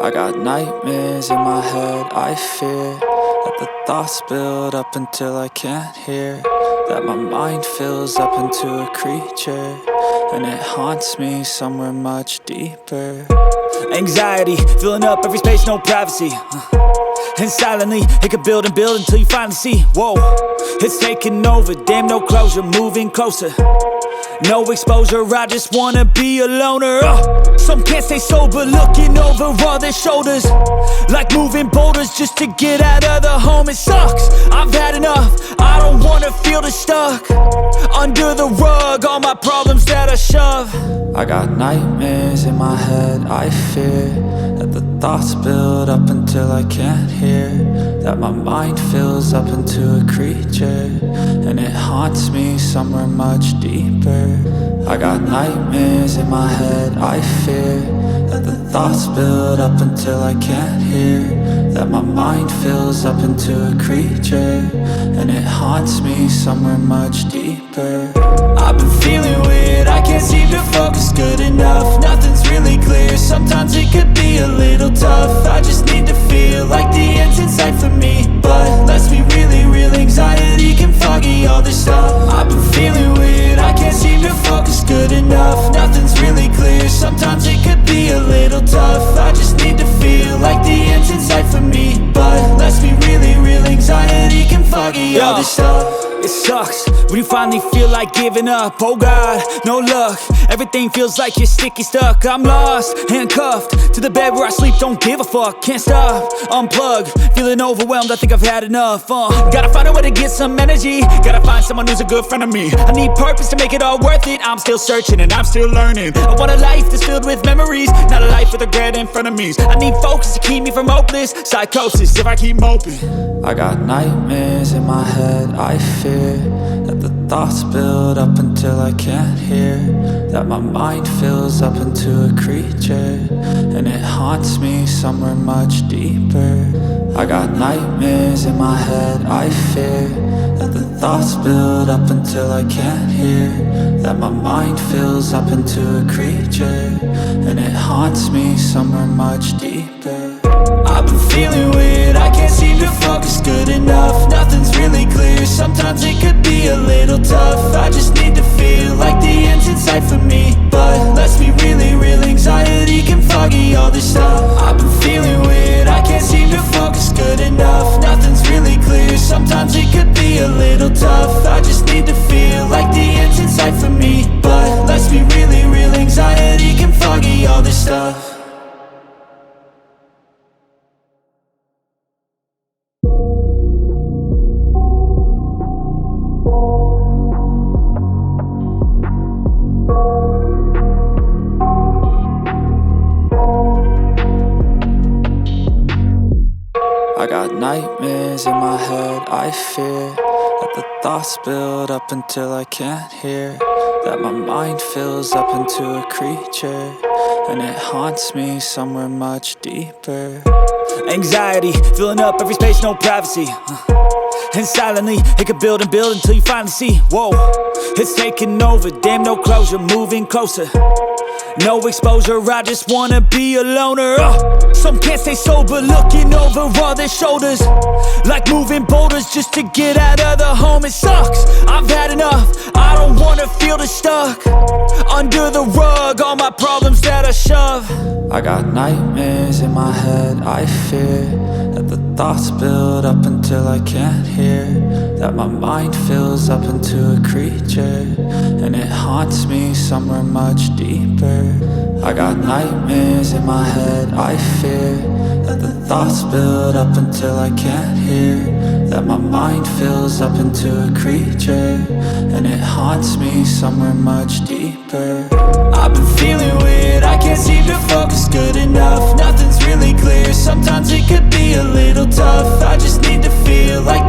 I got nightmares in my head, I fear that the thoughts build up until I can't hear, that my mind fills up into a creature, and it haunts me somewhere much deeper. Anxiety, filling up every space, no privacy. And silently, it could build and build until you finally see, whoa, it's taking over, damn no closure, moving closer. No exposure, I just wanna be a loner. Some can't stay sober, looking over all their shoulders, like moving boulders just to get out of the home. It sucks, I've had enough, I don't wanna feel the stuck under the rug, all my problems that I shove. I got nightmares in my head, I fear that the thoughts build up until I can't hear, that my mind fills up into a creature, and it haunts me somewhere much deeper. I got nightmares in my head, I fear that the thoughts build up until I can't hear, that my mind fills up into a creature, and it haunts me somewhere much deeper. I've been feeling weird, I can't seem to focus good enough, nothing's really clear, sometimes it could be a little tough. I just need to feel like the end's in sight for me, but let's be really real, anxiety can foggy all this stuff. I've been feeling weird, I can't seem to focus good enough, nothing's really clear, sometimes it could be a little tough. I just need to feel like the end's in sight for me, but let's be really real, anxiety can foggy all this stuff. It sucks when you finally feel like giving up. Oh God, no luck, everything feels like you're sticky stuck. I'm lost, handcuffed to the bed where I sleep, don't give a fuck. Can't stop, unplug, feeling overwhelmed, I think I've had enough. Gotta find a way to get some energy, gotta find someone who's a good friend of me. I need purpose to make it all worth it, I'm still searching and I'm still learning. I want a life that's filled with memories, not a life with regret in front of me. I need focus to keep me from hopeless psychosis if I keep moping. I got nightmares in my head, I fear that the thoughts build up until I can't hear, that my mind fills up into a creature, and it haunts me somewhere much deeper. I got nightmares in my head, I fear that the thoughts build up until I can't hear, that my mind fills up into a creature, and it haunts me somewhere much deeper. I've been feeling weird, I can't seem to focus good enough, nothing's really clear, sometimes it could be a little tough. I just need to feel like the end's in sight for me, but let's be really real, anxiety can foggy all this stuff. I've been feeling weird, I can't seem to focus good enough, nothing's really clear, sometimes it could be a little tough. I just need to feel like the end's in sight for me, but let's be really real, anxiety can foggy all this stuff. I got nightmares in my head, I fear that the thoughts build up until I can't hear, that my mind fills up into a creature, and it haunts me somewhere much deeper. Anxiety, filling up every space, no privacy. And silently, it could build and build until you finally see, whoa, it's taking over, damn no closure, moving closer. No exposure, I just wanna be a loner. Some can't stay sober, looking over all their shoulders, like moving boulders just to get out of the home. It sucks, I've had enough, I don't wanna feel the stuck under the rug, all my problems that I shove. I got nightmares in my head, I fear that the thoughts build up until I can't hear, that my mind fills up into a creature, and it haunts me somewhere much deeper. I got nightmares in my head, I fear that the thoughts build up until I can't hear, that my mind fills up into a creature, and it haunts me somewhere much deeper. I've been feeling weird, I can't seem to focus good enough, nothing's really clear, sometimes it could be a little tough. I just need to feel like